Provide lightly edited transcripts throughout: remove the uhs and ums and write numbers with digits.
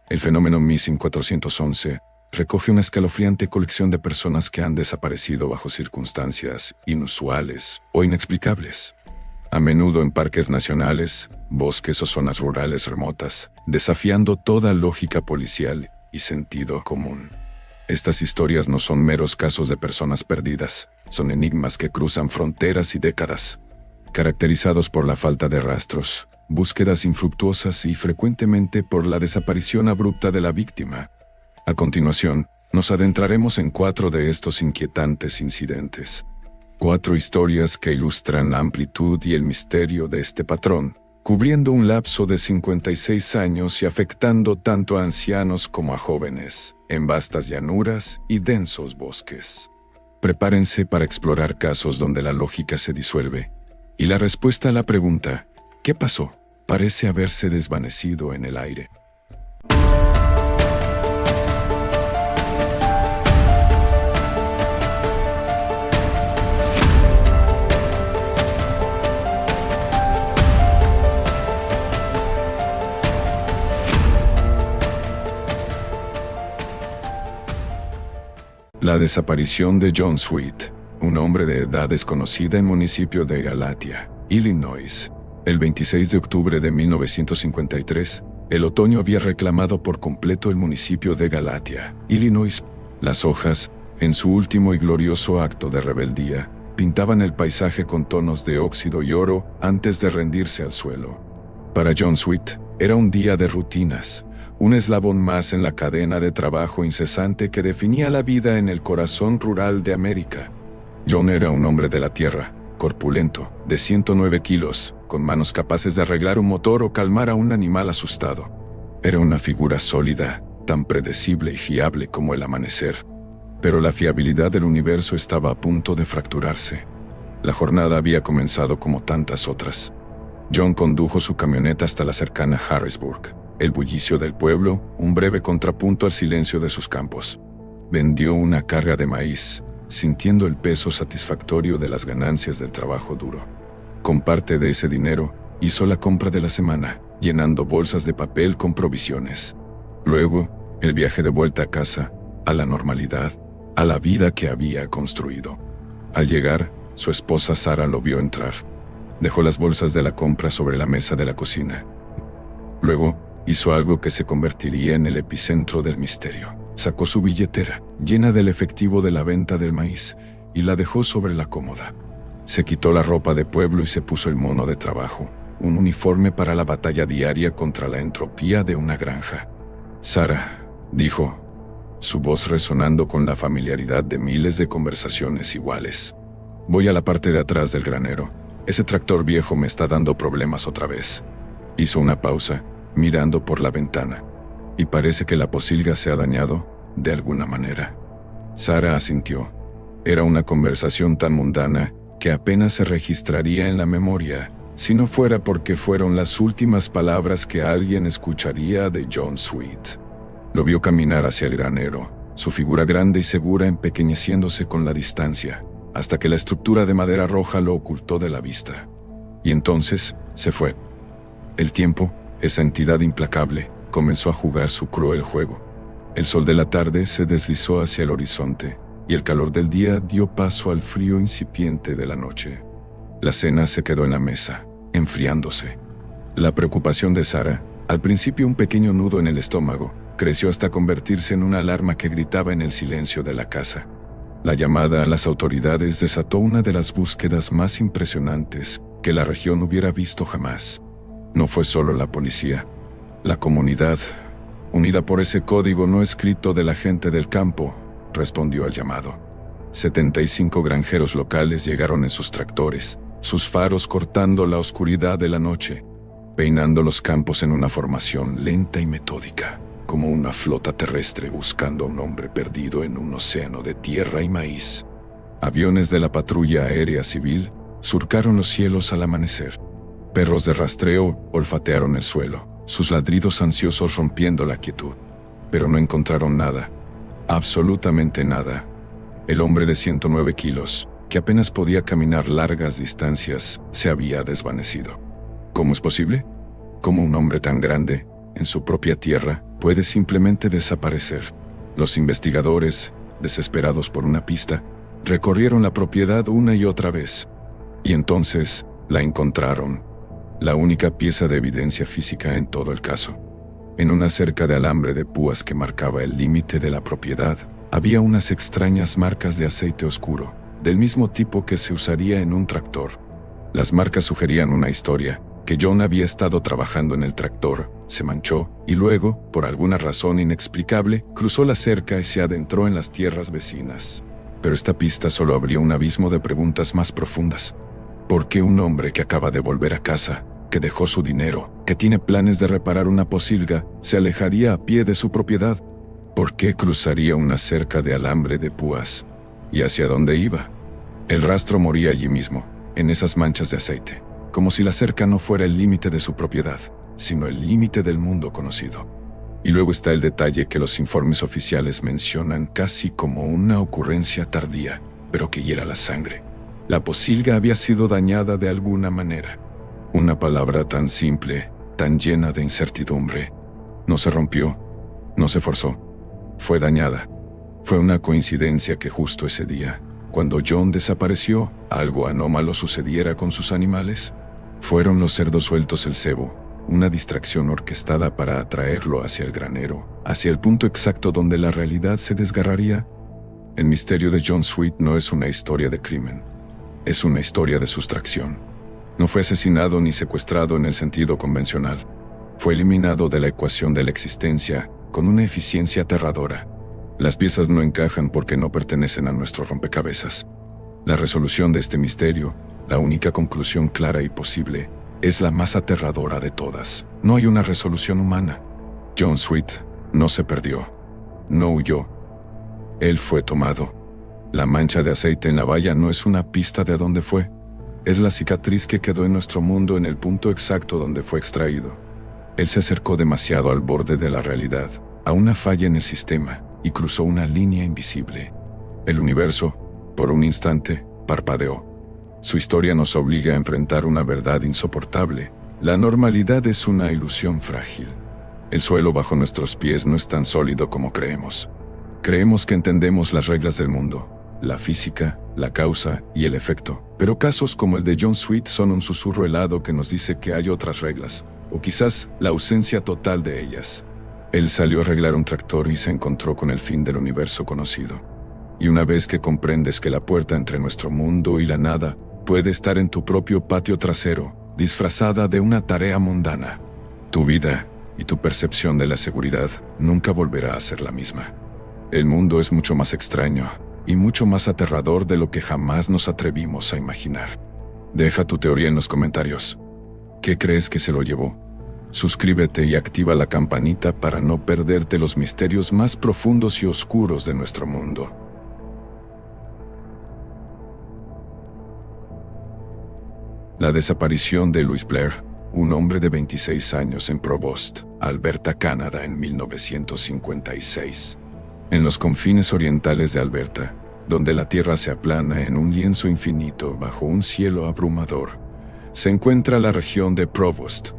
El fenómeno Missing 411 recoge una escalofriante colección de personas que han desaparecido bajo circunstancias inusuales o inexplicables. A menudo en parques nacionales, bosques o zonas rurales remotas, desafiando toda lógica policial y sentido común. Estas historias no son meros casos de personas perdidas, son enigmas que cruzan fronteras y décadas, caracterizados por la falta de rastros, búsquedas infructuosas y frecuentemente por la desaparición abrupta de la víctima. A continuación, nos adentraremos en 4 de estos inquietantes incidentes. 4 historias que ilustran la amplitud y el misterio de este patrón, cubriendo un lapso de 56 años y afectando tanto a ancianos como a jóvenes, en vastas llanuras y densos bosques. Prepárense para explorar casos donde la lógica se disuelve, y la respuesta a la pregunta, ¿qué pasó?, parece haberse desvanecido en el aire. La desaparición de John Sweet, un hombre de edad desconocida en municipio de Galatia, Illinois. El 26 de octubre de 1953, el otoño había reclamado por completo el municipio de Galatia, Illinois. Las hojas, en su último y glorioso acto de rebeldía, pintaban el paisaje con tonos de óxido y oro antes de rendirse al suelo. Para John Sweet, era un día de rutinas, un eslabón más en la cadena de trabajo incesante que definía la vida en el corazón rural de América. John era un hombre de la tierra, corpulento, de 109 kilos, con manos capaces de arreglar un motor o calmar a un animal asustado. Era una figura sólida, tan predecible y fiable como el amanecer. Pero la fiabilidad del universo estaba a punto de fracturarse. La jornada había comenzado como tantas otras. John condujo su camioneta hasta la cercana Harrisburg. El bullicio del pueblo, un breve contrapunto al silencio de sus campos. Vendió una carga de maíz, sintiendo el peso satisfactorio de las ganancias del trabajo duro. Con parte de ese dinero, hizo la compra de la semana, llenando bolsas de papel con provisiones. Luego, el viaje de vuelta a casa, a la normalidad, a la vida que había construido. Al llegar, su esposa Sara lo vio entrar. Dejó las bolsas de la compra sobre la mesa de la cocina. Luego, hizo algo que se convertiría en el epicentro del misterio. Sacó su billetera, llena del efectivo de la venta del maíz, y la dejó sobre la cómoda. Se quitó la ropa de pueblo y se puso el mono de trabajo, un uniforme para la batalla diaria contra la entropía de una granja. «Sara», dijo, su voz resonando con la familiaridad de miles de conversaciones iguales. «Voy a la parte de atrás del granero. Ese tractor viejo me está dando problemas otra vez». Hizo una pausa, mirando por la ventana. «Y parece que la posilga se ha dañado, de alguna manera». Sara asintió. Era una conversación tan mundana que apenas se registraría en la memoria, si no fuera porque fueron las últimas palabras que alguien escucharía de John Sweet. Lo vio caminar hacia el granero, su figura grande y segura empequeñeciéndose con la distancia, hasta que la estructura de madera roja lo ocultó de la vista. Y entonces, se fue. El tiempo, esa entidad implacable, comenzó a jugar su cruel juego. El sol de la tarde se deslizó hacia el horizonte, y el calor del día dio paso al frío incipiente de la noche. La cena se quedó en la mesa, enfriándose. La preocupación de Sara, al principio un pequeño nudo en el estómago, creció hasta convertirse en una alarma que gritaba en el silencio de la casa. La llamada a las autoridades desató una de las búsquedas más impresionantes que la región hubiera visto jamás. No fue solo la policía. La comunidad, unida por ese código no escrito de la gente del campo, respondió al llamado. 75 granjeros locales llegaron en sus tractores, sus faros cortando la oscuridad de la noche, peinando los campos en una formación lenta y metódica, como una flota terrestre buscando a un hombre perdido en un océano de tierra y maíz. Aviones de la patrulla aérea civil surcaron los cielos al amanecer. Perros de rastreo olfatearon el suelo, sus ladridos ansiosos rompiendo la quietud. Pero no encontraron nada, absolutamente nada. El hombre de 109 kilos, que apenas podía caminar largas distancias, se había desvanecido. ¿Cómo es posible? ¿Cómo un hombre tan grande, en su propia tierra, puede simplemente desaparecer. Los investigadores, desesperados por una pista, recorrieron la propiedad una y otra vez. Y entonces, la encontraron. La única pieza de evidencia física en todo el caso. En una cerca de alambre de púas que marcaba el límite de la propiedad, había unas extrañas marcas de aceite oscuro, del mismo tipo que se usaría en un tractor. Las marcas sugerían una historia, que John había estado trabajando en el tractor, se manchó, y luego, por alguna razón inexplicable, cruzó la cerca y se adentró en las tierras vecinas. Pero esta pista solo abrió un abismo de preguntas más profundas. ¿Por qué un hombre que acaba de volver a casa, que dejó su dinero, que tiene planes de reparar una posilga, se alejaría a pie de su propiedad? ¿Por qué cruzaría una cerca de alambre de púas? ¿Y hacia dónde iba? El rastro moría allí mismo, en esas manchas de aceite, como si la cerca no fuera el límite de su propiedad, sino el límite del mundo conocido. Y luego está el detalle que los informes oficiales mencionan casi como una ocurrencia tardía, pero que hiera la sangre. La posilga había sido dañada de alguna manera. Una palabra tan simple, tan llena de incertidumbre. No se rompió, no se forzó. Fue dañada. Fue una coincidencia que justo ese día, cuando John desapareció, algo anómalo sucediera con sus animales. Fueron los cerdos sueltos el cebo, una distracción orquestada para atraerlo hacia el granero, hacia el punto exacto donde la realidad se desgarraría. El misterio de John Sweet no es una historia de crimen. Es una historia de sustracción. No fue asesinado ni secuestrado en el sentido convencional. Fue eliminado de la ecuación de la existencia con una eficiencia aterradora. Las piezas no encajan porque no pertenecen a nuestro rompecabezas. La resolución de este misterio, la única conclusión clara y posible, es la más aterradora de todas. No hay una resolución humana. John Sweet no se perdió. No huyó. Él fue tomado. La mancha de aceite en la valla no es una pista de a dónde fue. Es la cicatriz que quedó en nuestro mundo en el punto exacto donde fue extraído. Él se acercó demasiado al borde de la realidad, a una falla en el sistema, y cruzó una línea invisible. El universo, por un instante, parpadeó. Su historia nos obliga a enfrentar una verdad insoportable. La normalidad es una ilusión frágil. El suelo bajo nuestros pies no es tan sólido como creemos. Creemos que entendemos las reglas del mundo, la física, la causa y el efecto, pero casos como el de John Sweet son un susurro helado que nos dice que hay otras reglas, o quizás la ausencia total de ellas. Él salió a arreglar un tractor y se encontró con el fin del universo conocido. Y una vez que comprendes que la puerta entre nuestro mundo y la nada puede estar en tu propio patio trasero, disfrazada de una tarea mundana, tu vida y tu percepción de la seguridad nunca volverá a ser la misma. El mundo es mucho más extraño y mucho más aterrador de lo que jamás nos atrevimos a imaginar. Deja tu teoría en los comentarios. ¿Qué crees que se lo llevó? Suscríbete y activa la campanita para no perderte los misterios más profundos y oscuros de nuestro mundo. La desaparición de Louis Blair, un hombre de 26 años en Provost, Alberta, Canadá, en 1956. En los confines orientales de Alberta, donde la tierra se aplana en un lienzo infinito bajo un cielo abrumador, se encuentra la región de Provost.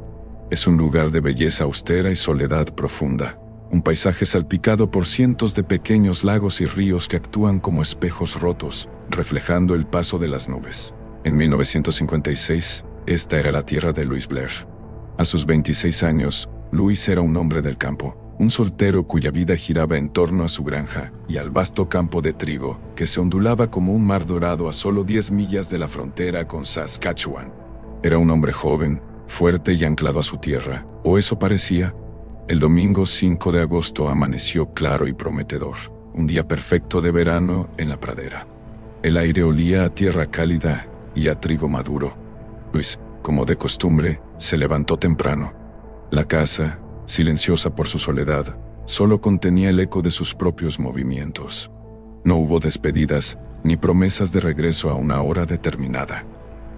Es un lugar de belleza austera y soledad profunda, un paisaje salpicado por cientos de pequeños lagos y ríos que actúan como espejos rotos, reflejando el paso de las nubes. En 1956, esta era la tierra de Louis Blair. A sus 26 años, Louis era un hombre del campo, un soltero cuya vida giraba en torno a su granja y al vasto campo de trigo que se ondulaba como un mar dorado a solo 10 millas de la frontera con Saskatchewan. Era un hombre joven, fuerte y anclado a su tierra, o eso parecía. El domingo 5 de agosto amaneció claro y prometedor, un día perfecto de verano en la pradera. El aire olía a tierra cálida y a trigo maduro. Luis, como de costumbre, se levantó temprano. La casa, silenciosa por su soledad, solo contenía el eco de sus propios movimientos. No hubo despedidas ni promesas de regreso a una hora determinada.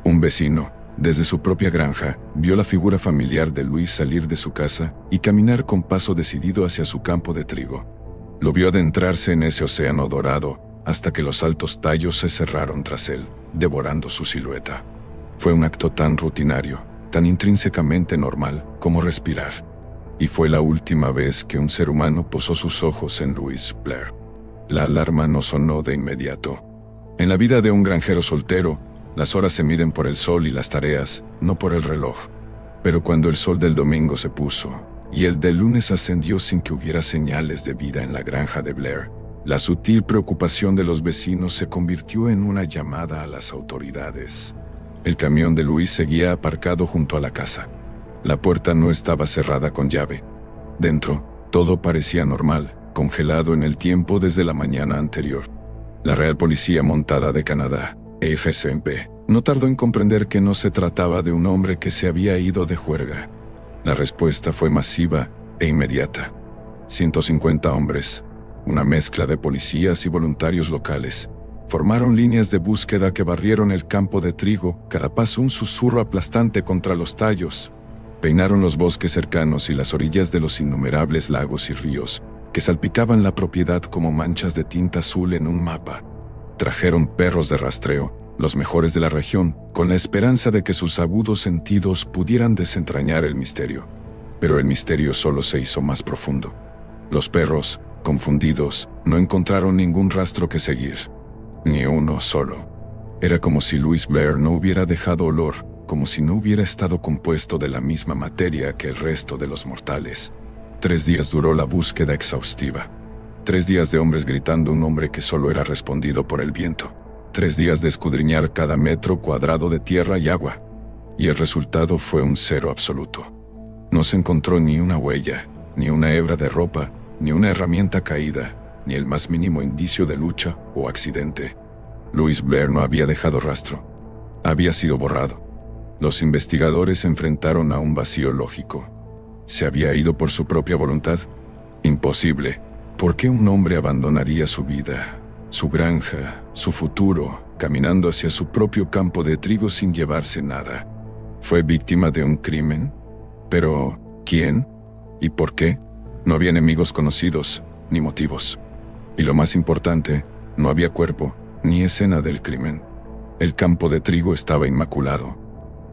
Un vecino, desde su propia granja, vio la figura familiar de Luis salir de su casa y caminar con paso decidido hacia su campo de trigo. Lo vio adentrarse en ese océano dorado hasta que los altos tallos se cerraron tras él, devorando su silueta. Fue un acto tan rutinario, tan intrínsecamente normal como respirar. y fue la última vez que un ser humano posó sus ojos en Louis Blair. La alarma no sonó de inmediato. En la vida de un granjero soltero, las horas se miden por el sol y las tareas, no por el reloj. Pero cuando el sol del domingo se puso, y el del lunes ascendió sin que hubiera señales de vida en la granja de Blair, la sutil preocupación de los vecinos se convirtió en una llamada a las autoridades. El camión de Luis seguía aparcado junto a la casa. La puerta no estaba cerrada con llave. Dentro, todo parecía normal, congelado en el tiempo desde la mañana anterior. La Real Policía Montada de Canadá, FCMP, no tardó en comprender que no se trataba de un hombre que se había ido de juerga. La respuesta fue masiva e inmediata. 150 hombres, una mezcla de policías y voluntarios locales, formaron líneas de búsqueda que barrieron el campo de trigo, cada paso un susurro aplastante contra los tallos. Peinaron los bosques cercanos y las orillas de los innumerables lagos y ríos, que salpicaban la propiedad como manchas de tinta azul en un mapa. Trajeron perros de rastreo, los mejores de la región, con la esperanza de que sus agudos sentidos pudieran desentrañar el misterio. Pero el misterio solo se hizo más profundo. Los perros, confundidos, no encontraron ningún rastro que seguir. Ni uno solo. Era como si Louis Blair no hubiera dejado olor, como si no hubiera estado compuesto de la misma materia que el resto de los mortales. 3 días duró la búsqueda exhaustiva. 3 días de hombres gritando un nombre que solo era respondido por el viento. 3 días de escudriñar cada metro cuadrado de tierra y agua. Y el resultado fue un cero absoluto. No se encontró ni una huella, ni una hebra de ropa, ni una herramienta caída, ni el más mínimo indicio de lucha o accidente. Louis Blair no había dejado rastro. Había sido borrado. Los investigadores se enfrentaron a un vacío lógico. ¿Se había ido por su propia voluntad? Imposible. ¿Por qué un hombre abandonaría su vida, su granja, su futuro, caminando hacia su propio campo de trigo sin llevarse nada? ¿Fue víctima de un crimen? Pero, ¿quién? ¿Y por qué? No había enemigos conocidos, ni motivos. Y lo más importante, no había cuerpo, ni escena del crimen. El campo de trigo estaba inmaculado.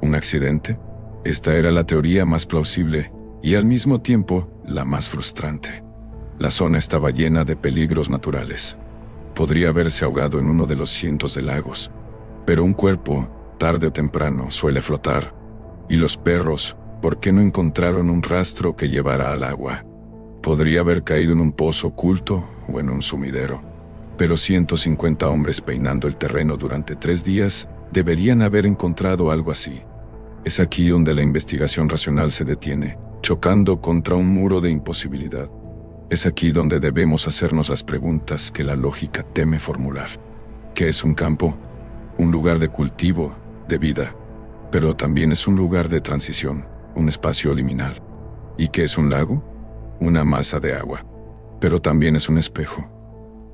¿Un accidente? Esta era la teoría más plausible y al mismo tiempo la más frustrante. La zona estaba llena de peligros naturales. Podría haberse ahogado en uno de los cientos de lagos. Pero un cuerpo, tarde o temprano, suele flotar. Y los perros, ¿por qué no encontraron un rastro que llevara al agua? Podría haber caído en un pozo oculto o en un sumidero. Pero 150 hombres peinando el terreno durante 3 días deberían haber encontrado algo así. Es aquí donde la investigación racional se detiene, chocando contra un muro de imposibilidad. Es aquí donde debemos hacernos las preguntas que la lógica teme formular. ¿Qué es un campo? Un lugar de cultivo, de vida. Pero también es un lugar de transición, un espacio liminal. ¿Y qué es un lago? Una masa de agua. Pero también es un espejo.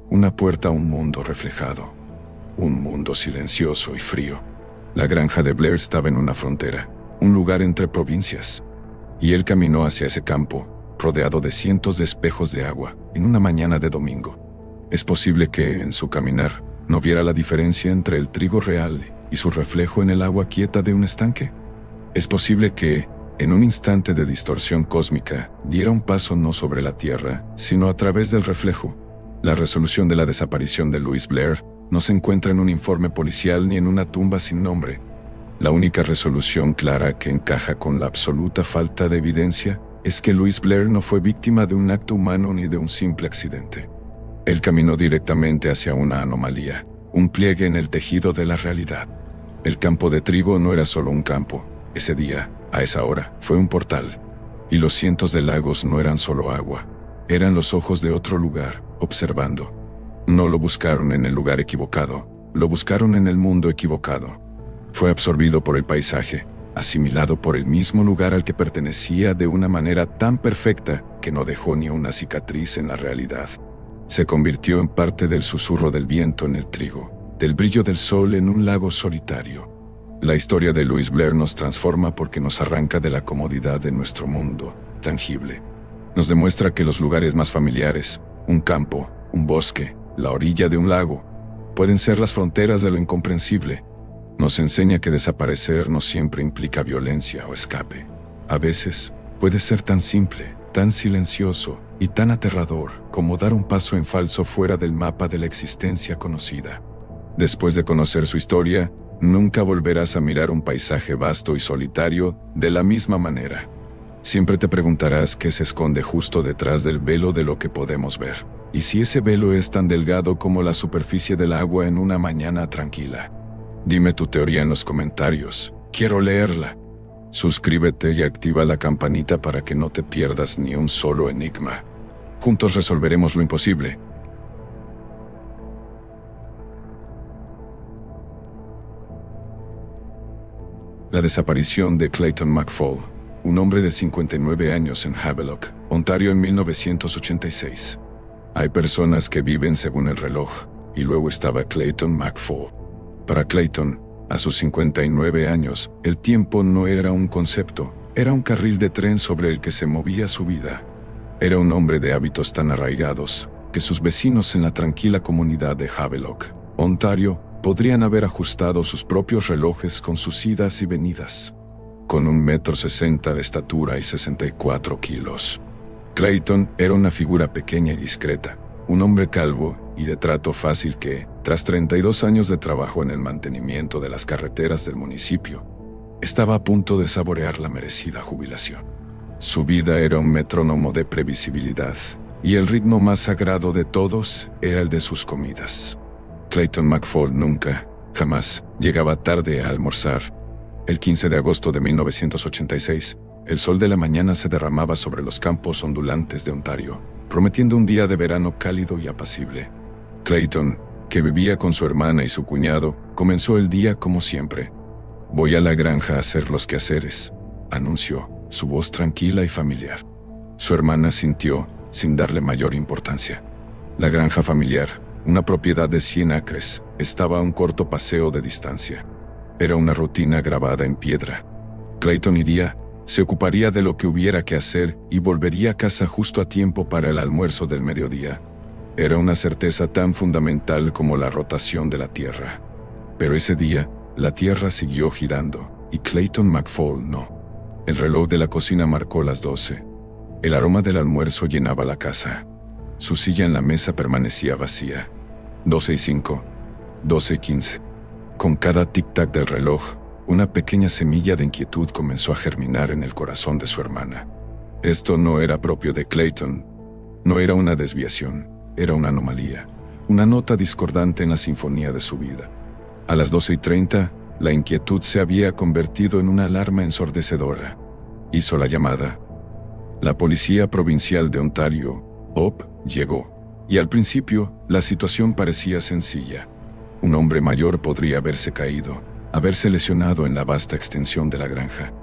Una puerta a un mundo reflejado. Un mundo silencioso y frío. La granja de Blair estaba en una frontera, un lugar entre provincias. Y él caminó hacia ese campo, rodeado de cientos de espejos de agua, en una mañana de domingo. Es posible que, en su caminar, no viera la diferencia entre el trigo real y su reflejo en el agua quieta de un estanque. Es posible que, en un instante de distorsión cósmica, diera un paso no sobre la tierra, sino a través del reflejo. La resolución de la desaparición de Louis Blair no se encuentra en un informe policial ni en una tumba sin nombre. La única resolución clara que encaja con la absoluta falta de evidencia es que Louis Blair no fue víctima de un acto humano ni de un simple accidente. Él caminó directamente hacia una anomalía, un pliegue en el tejido de la realidad. El campo de trigo no era solo un campo. Ese día, a esa hora, fue un portal. Y los cientos de lagos no eran solo agua. Eran los ojos de otro lugar, observando. No lo buscaron en el lugar equivocado, lo buscaron en el mundo equivocado. Fue absorbido por el paisaje, asimilado por el mismo lugar al que pertenecía de una manera tan perfecta que no dejó ni una cicatriz en la realidad. Se convirtió en parte del susurro del viento en el trigo, del brillo del sol en un lago solitario. La historia de Louis Blair nos transforma porque nos arranca de la comodidad de nuestro mundo tangible. Nos demuestra que los lugares más familiares, un campo, un bosque, la orilla de un lago, pueden ser las fronteras de lo incomprensible. Nos enseña que desaparecer no siempre implica violencia o escape. A veces, Puede ser tan simple, tan silencioso y tan aterrador como dar un paso en falso fuera del mapa de la existencia conocida. Después de conocer su historia, nunca volverás a mirar un paisaje vasto y solitario de la misma manera. Siempre te preguntarás qué se esconde justo detrás del velo de lo que podemos ver, y si ese velo es tan delgado como la superficie del agua en una mañana tranquila. Dime tu teoría en los comentarios, quiero leerla. Suscríbete y activa la campanita para que no te pierdas ni un solo enigma. Juntos resolveremos lo imposible. La desaparición de Clayton McFall, un hombre de 59 años en Havelock, Ontario en 1986. Hay personas que viven según el reloj, y luego estaba Clayton McFall. Para Clayton, a sus 59 años, el tiempo no era un concepto, era un carril de tren sobre el que se movía su vida. Era un hombre de hábitos tan arraigados, que sus vecinos en la tranquila comunidad de Havelock, Ontario, podrían haber ajustado sus propios relojes con sus idas y venidas. Con 1,60 m de estatura y 64 kilos. Clayton era una figura pequeña y discreta, un hombre calvo y de trato fácil que, tras 32 años de trabajo en el mantenimiento de las carreteras del municipio, estaba a punto de saborear la merecida jubilación. Su vida era un metrónomo de previsibilidad, y el ritmo más sagrado de todos era el de sus comidas. Clayton McFall nunca, jamás, llegaba tarde a almorzar. El 15 de agosto de 1986, el sol de la mañana se derramaba sobre los campos ondulantes de Ontario, prometiendo un día de verano cálido y apacible. Clayton, que vivía con su hermana y su cuñado, comenzó el día como siempre. «Voy a la granja a hacer los quehaceres», anunció, su voz tranquila y familiar. Su hermana sintió, sin darle mayor importancia. La granja familiar, una propiedad de 100 acres, estaba a un corto paseo de distancia. Era una rutina grabada en piedra. Clayton iría, se ocuparía de lo que hubiera que hacer y volvería a casa justo a tiempo para el almuerzo del mediodía. Era una certeza tan fundamental como la rotación de la Tierra. Pero ese día, la Tierra siguió girando, y Clayton McFall no. El reloj de la cocina marcó las 12. El aroma del almuerzo llenaba la casa. Su silla en la mesa permanecía vacía. 12:05, 12:15. Con cada tic-tac del reloj, una pequeña semilla de inquietud comenzó a germinar en el corazón de su hermana. Esto no era propio de Clayton. No era una desviación, era una anomalía, una nota discordante en la sinfonía de su vida. A las 12:30, la inquietud se había convertido en una alarma ensordecedora. Hizo la llamada. La Policía Provincial de Ontario, OP, llegó, y al principio, la situación parecía sencilla. Un hombre mayor podría haberse caído, haberse lesionado en la vasta extensión de la granja.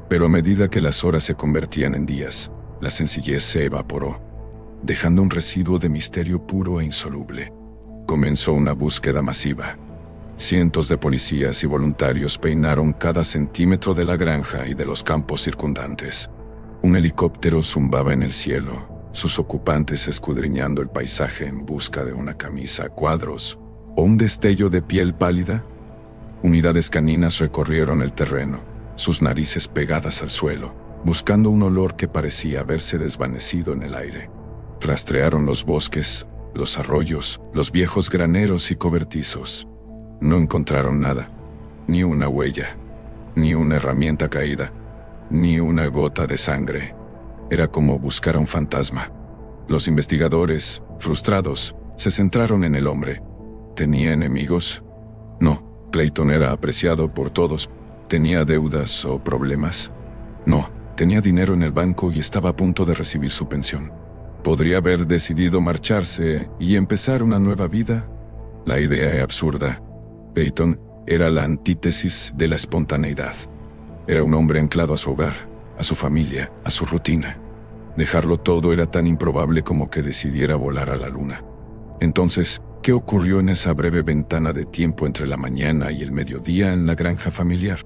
Pero a medida que las horas se convertían en días, la sencillez se evaporó, dejando un residuo de misterio puro e insoluble. Comenzó una búsqueda masiva. Cientos de policías y voluntarios peinaron cada centímetro de la granja y de los campos circundantes. Un helicóptero zumbaba en el cielo, sus ocupantes escudriñando el paisaje en busca de una camisa a cuadros o un destello de piel pálida. Unidades caninas recorrieron el terreno, sus narices pegadas al suelo, buscando un olor que parecía haberse desvanecido en el aire. Rastrearon los bosques, los arroyos, los viejos graneros y cobertizos. No encontraron nada, ni una huella, ni una herramienta caída, ni una gota de sangre. Era como buscar a un fantasma. Los investigadores, frustrados, se centraron en el hombre. ¿Tenía enemigos? No, Clayton era apreciado por todos. ¿Tenía deudas o problemas? No, tenía dinero en el banco y estaba a punto de recibir su pensión. ¿Podría haber decidido marcharse y empezar una nueva vida? La idea era absurda. Clayton era la antítesis de la espontaneidad. Era un hombre anclado a su hogar, a su familia, a su rutina. Dejarlo todo era tan improbable como que decidiera volar a la luna. Entonces, ¿qué ocurrió en esa breve ventana de tiempo entre la mañana y el mediodía en la granja familiar?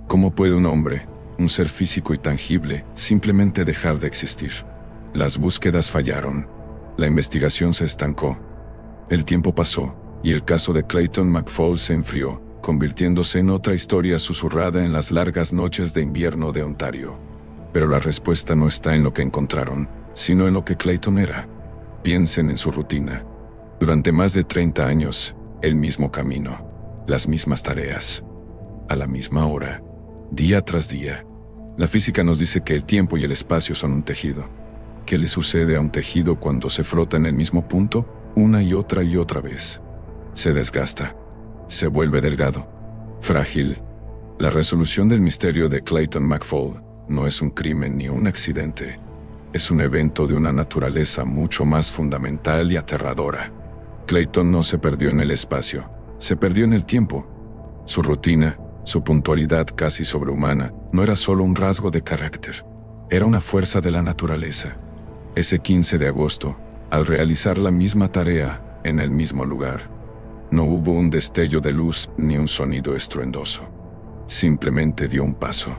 ¿Cómo puede un hombre, un ser físico y tangible, simplemente dejar de existir? Las búsquedas fallaron. La investigación se estancó. El tiempo pasó, y el caso de Clayton McFall se enfrió, convirtiéndose en otra historia susurrada en las largas noches de invierno de Ontario. Pero la respuesta no está en lo que encontraron, sino en lo que Clayton era. Piensen en su rutina. Durante más de 30 años, el mismo camino, las mismas tareas, a la misma hora, día tras día. La física nos dice que el tiempo y el espacio son un tejido. ¿Qué le sucede a un tejido cuando se frota en el mismo punto una y otra vez? Se desgasta, se vuelve delgado, frágil. La resolución del misterio de Clayton McFall no es un crimen ni un accidente. Es un evento de una naturaleza mucho más fundamental y aterradora. Clayton no se perdió en el espacio, se perdió en el tiempo. Su rutina, su puntualidad casi sobrehumana, no era solo un rasgo de carácter, era una fuerza de la naturaleza. Ese 15 de agosto, al realizar la misma tarea, en el mismo lugar, no hubo un destello de luz ni un sonido estruendoso. Simplemente dio un paso.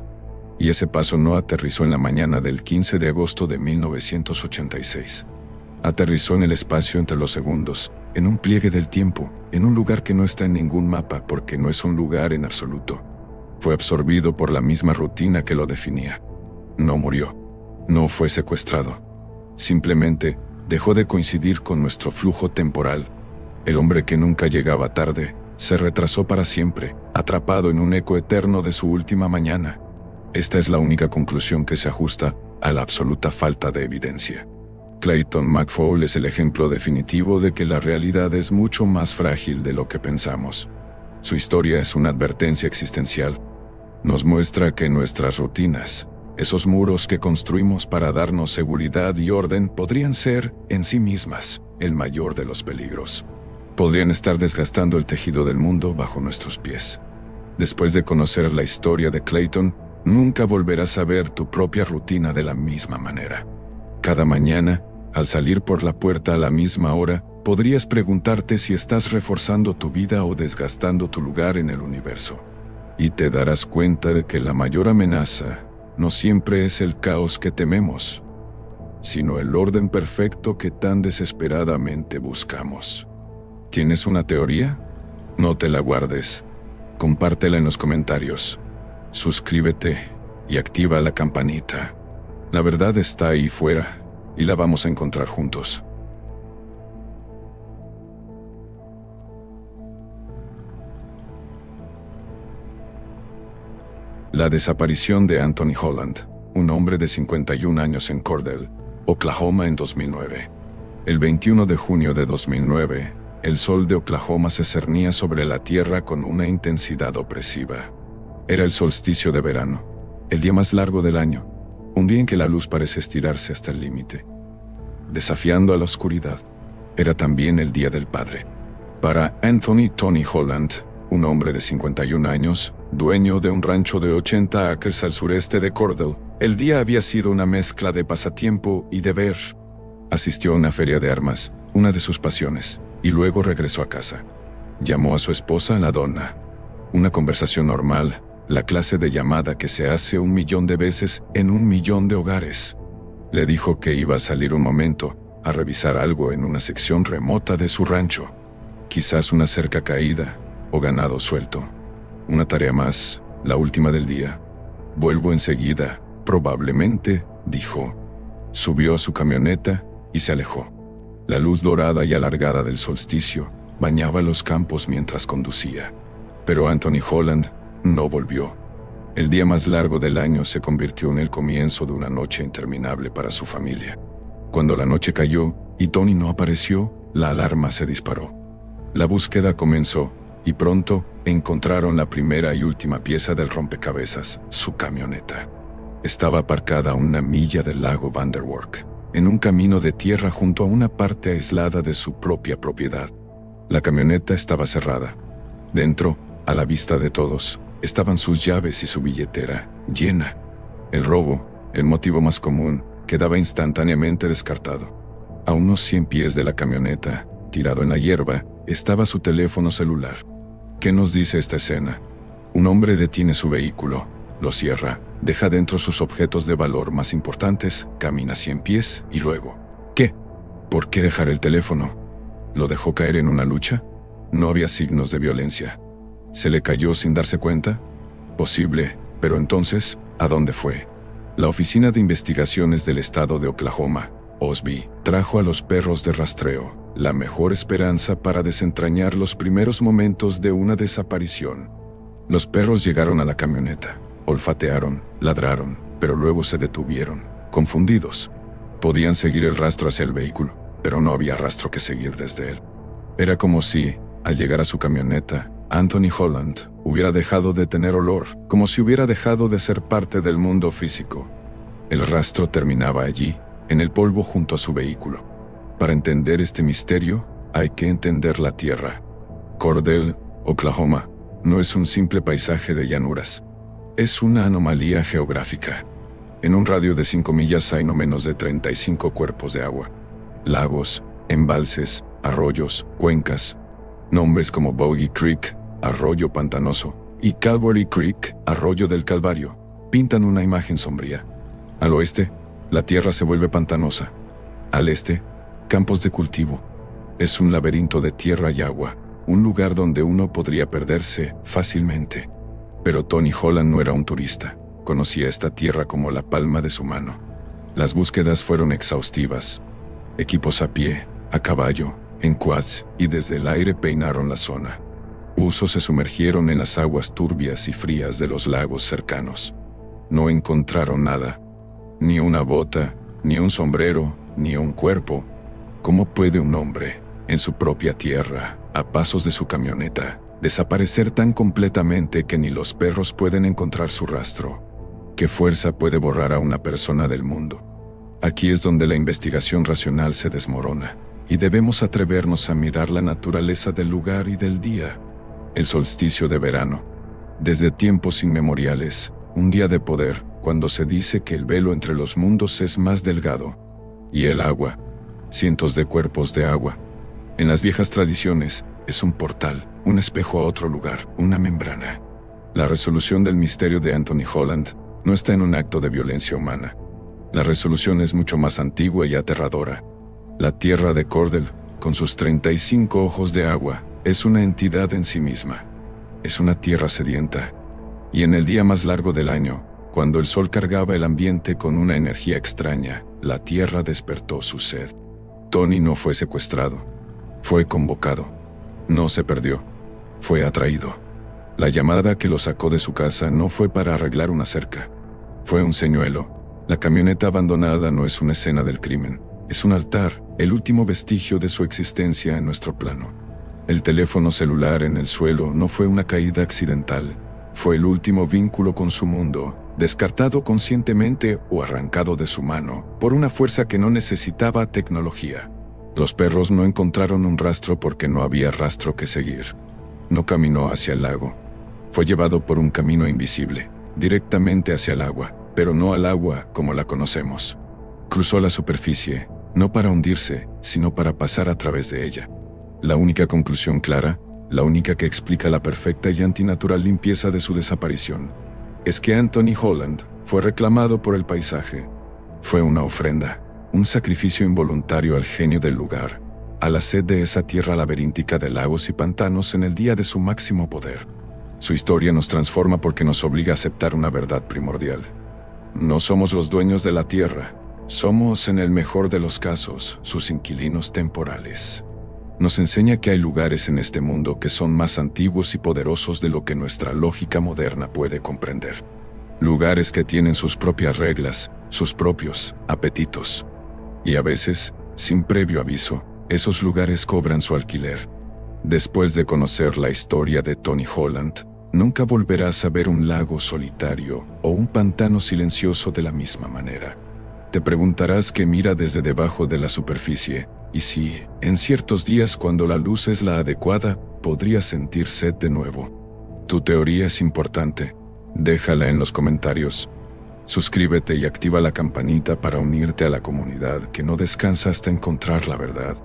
Y ese paso no aterrizó en la mañana del 15 de agosto de 1986. Aterrizó en el espacio entre los segundos, en un pliegue del tiempo, en un lugar que no está en ningún mapa porque no es un lugar en absoluto. Fue absorbido por la misma rutina que lo definía. No murió. No fue secuestrado. Simplemente dejó de coincidir con nuestro flujo temporal. El hombre que nunca llegaba tarde se retrasó para siempre, atrapado en un eco eterno de su última mañana. Esta es la única conclusión que se ajusta a la absoluta falta de evidencia. Clayton McFall es el ejemplo definitivo de que la realidad es mucho más frágil de lo que pensamos. Su historia es una advertencia existencial. Nos muestra que nuestras rutinas, esos muros que construimos para darnos seguridad y orden, podrían ser, en sí mismas, el mayor de los peligros. Podrían estar desgastando el tejido del mundo bajo nuestros pies. Después de conocer la historia de Clayton, nunca volverás a ver tu propia rutina de la misma manera. Cada mañana, al salir por la puerta a la misma hora, podrías preguntarte si estás reforzando tu vida o desgastando tu lugar en el universo. Y te darás cuenta de que la mayor amenaza no siempre es el caos que tememos, sino el orden perfecto que tan desesperadamente buscamos. ¿Tienes una teoría? No te la guardes. Compártela en los comentarios. Suscríbete y activa la campanita. La verdad está ahí fuera y la vamos a encontrar juntos. La desaparición de Anthony Holland, un hombre de 51 años en Cordell, Oklahoma en 2009. El 21 de junio de 2009, el sol de Oklahoma se cernía sobre la tierra con una intensidad opresiva. Era el solsticio de verano, el día más largo del año, un día en que la luz parece estirarse hasta el límite, desafiando a la oscuridad. Era también el Día del Padre. Para Anthony Tony Holland, un hombre de 51 años, dueño de un rancho de 80 acres al sureste de Cordell, el día había sido una mezcla de pasatiempo y deber. Asistió a una feria de armas, una de sus pasiones, y luego regresó a casa. Llamó a su esposa, la donna. Una conversación normal, la clase de llamada que se hace 1 millón de veces en 1 millón de hogares. Le dijo que iba a salir un momento a revisar algo en una sección remota de su rancho. Quizás una cerca caída o ganado suelto. Una tarea más, la última del día. Vuelvo enseguida, probablemente, dijo. Subió a su camioneta y se alejó. La luz dorada y alargada del solsticio bañaba los campos mientras conducía. Pero Anthony Holland no volvió. El día más largo del año se convirtió en el comienzo de una noche interminable para su familia. Cuando la noche cayó y Tony no apareció, la alarma se disparó. La búsqueda comenzó y pronto encontraron la primera y última pieza del rompecabezas, su camioneta. Estaba aparcada a 1 milla del lago Vanderwerk, en un camino de tierra junto a una parte aislada de su propia propiedad. La camioneta estaba cerrada. Dentro, a la vista de todos, estaban sus llaves y su billetera, llena. El robo, el motivo más común, quedaba instantáneamente descartado. A unos 100 pies de la camioneta, tirado en la hierba, estaba su teléfono celular. ¿Qué nos dice esta escena? Un hombre detiene su vehículo, lo cierra, deja dentro sus objetos de valor más importantes, camina 100 pies y luego, ¿qué? ¿Por qué dejar el teléfono? ¿Lo dejó caer en una lucha? No había signos de violencia. ¿Se le cayó sin darse cuenta? Posible, pero entonces, ¿a dónde fue? La Oficina de Investigaciones del Estado de Oklahoma, OSB, trajo a los perros de rastreo, la mejor esperanza para desentrañar los primeros momentos de una desaparición. Los perros llegaron a la camioneta, olfatearon, ladraron, pero luego se detuvieron, confundidos. Podían seguir el rastro hacia el vehículo, pero no había rastro que seguir desde él. Era como si, al llegar a su camioneta, Anthony Holland hubiera dejado de tener olor, como si hubiera dejado de ser parte del mundo físico. El rastro terminaba allí, en el polvo junto a su vehículo. Para entender este misterio, hay que entender la tierra. Cordell, Oklahoma, no es un simple paisaje de llanuras. Es una anomalía geográfica. En un radio de 5 millas hay no menos de 35 cuerpos de agua. Lagos, embalses, arroyos, cuencas. Nombres como Boggy Creek, Arroyo Pantanoso, y Calvary Creek, Arroyo del Calvario, pintan una imagen sombría. Al oeste, la tierra se vuelve pantanosa. Al este, campos de cultivo. Es un laberinto de tierra y agua, un lugar donde uno podría perderse fácilmente. Pero Tony Holland no era un turista, conocía esta tierra como la palma de su mano. Las búsquedas fueron exhaustivas. Equipos a pie, a caballo, en quads y desde el aire peinaron la zona. Buzos se sumergieron en las aguas turbias y frías de los lagos cercanos. No encontraron nada. Ni una bota, ni un sombrero, ni un cuerpo. ¿Cómo puede un hombre, en su propia tierra, a pasos de su camioneta, desaparecer tan completamente que ni los perros pueden encontrar su rastro? ¿Qué fuerza puede borrar a una persona del mundo? Aquí es donde la investigación racional se desmorona, y debemos atrevernos a mirar la naturaleza del lugar y del día. El solsticio de verano. Desde tiempos inmemoriales, un día de poder, cuando se dice que el velo entre los mundos es más delgado. Y el agua. Cientos de cuerpos de agua. En las viejas tradiciones, es un portal, un espejo a otro lugar, una membrana. La resolución del misterio de Anthony Holland no está en un acto de violencia humana. La resolución es mucho más antigua y aterradora. La tierra de Cordell, con sus 35 ojos de agua, es una entidad en sí misma. Es una tierra sedienta. Y en el día más largo del año, cuando el sol cargaba el ambiente con una energía extraña, la tierra despertó su sed. Tony no fue secuestrado. Fue convocado. No se perdió. Fue atraído. La llamada que lo sacó de su casa no fue para arreglar una cerca. Fue un señuelo. La camioneta abandonada no es una escena del crimen. Es un altar, el último vestigio de su existencia en nuestro plano. El teléfono celular en el suelo no fue una caída accidental. Fue el último vínculo con su mundo, descartado conscientemente o arrancado de su mano por una fuerza que no necesitaba tecnología. Los perros no encontraron un rastro porque no había rastro que seguir. No caminó hacia el lago. Fue llevado por un camino invisible, directamente hacia el agua, pero no al agua como la conocemos. Cruzó la superficie, no para hundirse, sino para pasar a través de ella. La única conclusión clara, la única que explica la perfecta y antinatural limpieza de su desaparición, es que Anthony Holland fue reclamado por el paisaje. Fue una ofrenda, un sacrificio involuntario al genio del lugar, a la sed de esa tierra laberíntica de lagos y pantanos en el día de su máximo poder. Su historia nos transforma porque nos obliga a aceptar una verdad primordial. No somos los dueños de la tierra, somos, en el mejor de los casos, sus inquilinos temporales. Nos enseña que hay lugares en este mundo que son más antiguos y poderosos de lo que nuestra lógica moderna puede comprender. Lugares que tienen sus propias reglas, sus propios apetitos. Y a veces, sin previo aviso, esos lugares cobran su alquiler. Después de conocer la historia de Tony Holland, nunca volverás a ver un lago solitario o un pantano silencioso de la misma manera. Te preguntarás qué mira desde debajo de la superficie, y si, en ciertos días cuando la luz es la adecuada, podrías sentir sed de nuevo. Tu teoría es importante. Déjala en los comentarios. Suscríbete y activa la campanita para unirte a la comunidad que no descansa hasta encontrar la verdad.